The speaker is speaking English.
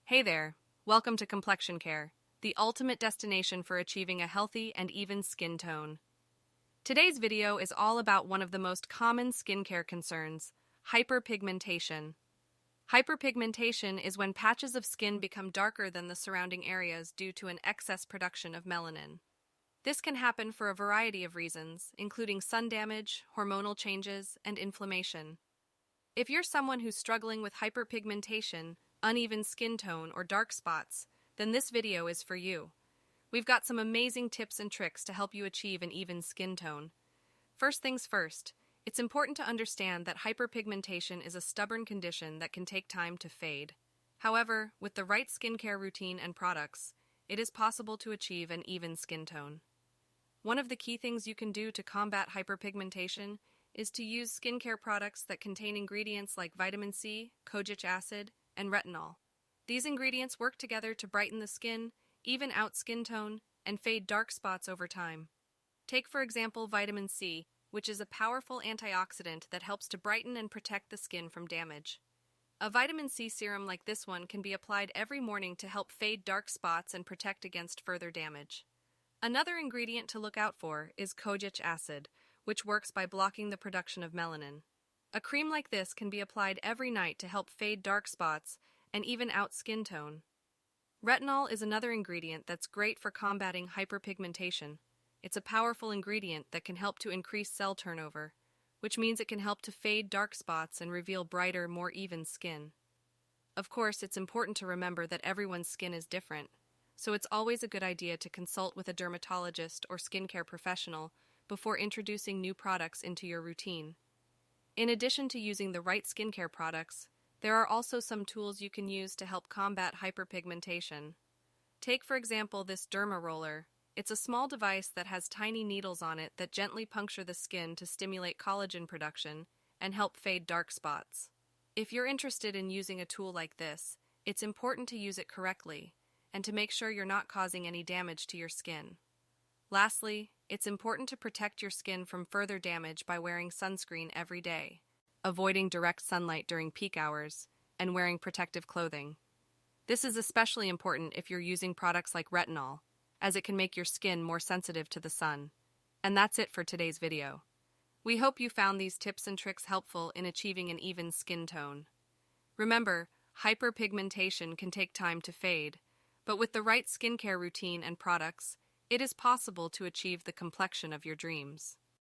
Hey there, welcome to Complexion Care, the ultimate destination for achieving a healthy and even skin tone. Today's video is all about one of the most common skincare concerns, hyperpigmentation. Hyperpigmentation is when patches of skin become darker than the surrounding areas due to an excess production of melanin. This can happen for a variety of reasons, including sun damage, hormonal changes, and inflammation. If you're someone who's struggling with hyperpigmentation, uneven skin tone, or dark spots, then this video is for you. We've got some amazing tips and tricks to help you achieve an even skin tone. First things first, it's important to understand that hyperpigmentation is a stubborn condition that can take time to fade. However, with the right skincare routine and products, it is possible to achieve an even skin tone. One of the key things you can do to combat hyperpigmentation is to use skincare products that contain ingredients like VitaminC, kojic acid, and retinol. These ingredients work together to brighten the skin, even out skin tone, and fade dark spots over time. Take, for example, VitaminC, which is a powerful antioxidant that helps to brighten and protect the skin from damage. A vitamin C serum like this one can be applied every morning to help fade dark spots and protect against further damage. Another ingredient to look out for is KojicAcid, which works by blocking the production of melanin. A cream like this can be applied every night to help fade dark spots and even out skin tone. Retinol is another ingredient that's great for combating hyperpigmentation. It's a powerful ingredient that can help to increase cell turnover, which means it can help to fade dark spots and reveal brighter, more even skin. Of course, it's important to remember that everyone's skin is different, so it's always a good idea to consult with a dermatologist or skincare professional before introducing new products into your routine. In addition to using the right skincare products, there are also some tools you can use to help combat hyperpigmentation. Take, for example, this DermaRoller. It's a small device that has tiny needles on it that gently puncture the skin to stimulate collagen production and help fade dark spots. If you're interested in using a tool like this, it's important to use it correctly and to make sure you're not causing any damage to your skin. Lastly, it's important to protect your skin from further damage by wearing sunscreen every day, avoiding direct sunlight during peak hours, and wearing protective clothing. This is especially important if you're using products like retinol, as it can make your skin more sensitive to the sun. And that's it for today's video. We hope you found these tips and tricks helpful in achieving an even skin tone. Remember, hyperpigmentation can take time to fade, but with the right skincare routine and products, it is possible to achieve the complexion of your dreams.